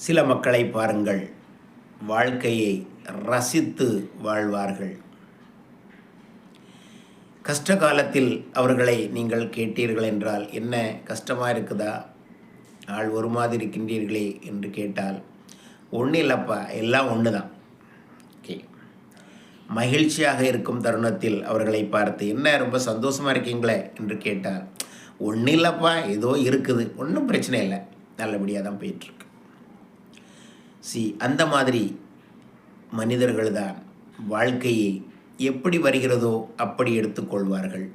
சில மக்களை பாருங்கள், வாழ்க்கையை ரசித்து வாழ்வார்கள். கஷ்ட காலத்தில் அவர்களை நீங்கள் கேட்டீர்கள் என்றால், என்ன கஷ்டமாக இருக்குதா, ஆள் ஒரு மாதிரி இருக்கின்றீர்களே என்று கேட்டால், ஒன்றும் இல்லைப்பா, எல்லாம் ஒன்று தான். ஓகே. மகிழ்ச்சியாக இருக்கும் தருணத்தில் அவர்களை பார்த்து, என்ன ரொம்ப சந்தோஷமாக இருக்கீங்களே என்று கேட்டால், ஒன்றும் இல்லைப்பா, ஏதோ இருக்குது, ஒன்றும் பிரச்சனை இல்லை, நல்லபடியாக தான் போயிட்டுருக்கு. அந்த மாதிரி மனிதர்கள் தான் வாழ்க்கையை எப்படி வருகிறதோ அப்படி எடுத்துக்கொள்வார்கள்.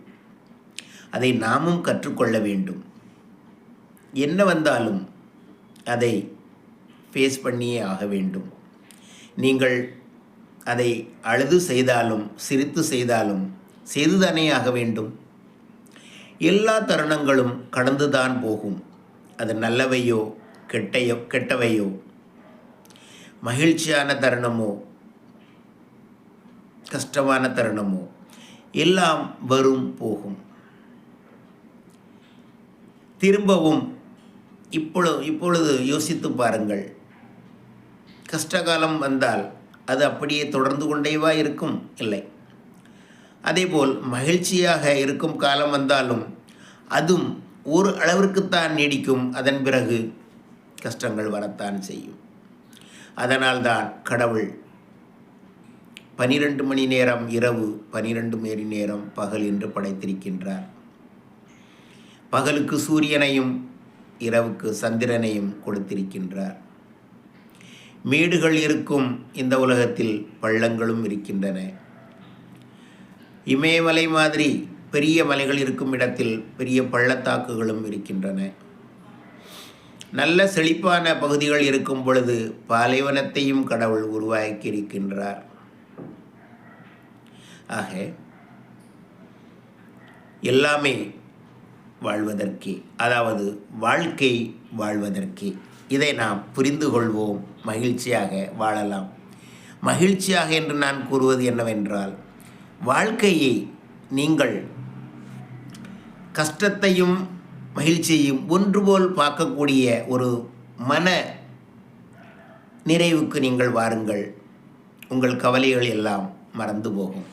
அதை நாமும் கற்றுக்கொள்ள வேண்டும். என்ன வந்தாலும் அதை ஃபேஸ் பண்ணியே ஆக வேண்டும். நீங்கள் அதை அழுது செய்தாலும் சிரித்து செய்தாலும் செய்துதானே ஆக வேண்டும். எல்லா தருணங்களும் கடந்துதான் போகும். அது நல்லவையோ கெட்டவையோ, மகிழ்ச்சியான தருணமோ கஷ்டமான தருணமோ எல்லாம் வரும் போகும். திரும்பவும் இப்பொழுது யோசித்து பாருங்கள். கஷ்டகாலம் வந்தால் அது அப்படியே தொடர்ந்து கொண்டேவா இருக்கும்? இல்லை. அதேபோல் மகிழ்ச்சியாக இருக்கும் காலம் வந்தாலும் அதுவும் ஒரு அளவிற்குத்தான் நீடிக்கும். அதன் பிறகு கஷ்டங்கள் வரத்தான் செய்யும். அதனால்தான் கடவுள் 12 மணி நேரம் இரவு, 12 மணி நேரம் பகல் என்று படைத்திருக்கின்றார். பகலுக்கு சூரியனையும் இரவுக்கு சந்திரனையும் கொடுத்திருக்கின்றார். மேடுகள் இருக்கும் இந்த உலகத்தில் பள்ளங்களும் இருக்கின்றன. இமயமலை மாதிரி பெரிய மலைகள் இருக்கும் இடத்தில் பெரிய பள்ளத்தாக்குகளும் இருக்கின்றன. நல்ல செழிப்பான பகுதிகள் இருக்கும் பொழுது பாலைவனத்தையும் கடவுள் உருவாக்கி இருக்கின்றார். ஆக எல்லாமே வாழ்வதற்கே, அதாவது வாழ்க்கை வாழ்வதற்கே. இதை நாம் புரிந்து கொள்வோம். மகிழ்ச்சியாக வாழலாம். மகிழ்ச்சியாக என்று நான் கூறுவது என்னவென்றால், வாழ்க்கையை நீங்கள் கஷ்டத்தையும் மகிழ்ச்சியையும் ஒன்றுபோல் பார்க்கக்கூடிய ஒரு மன நிறைவுக்கு நீங்கள் வாருங்கள். உங்கள் கவலைகள் எல்லாம் மறந்து போகும்.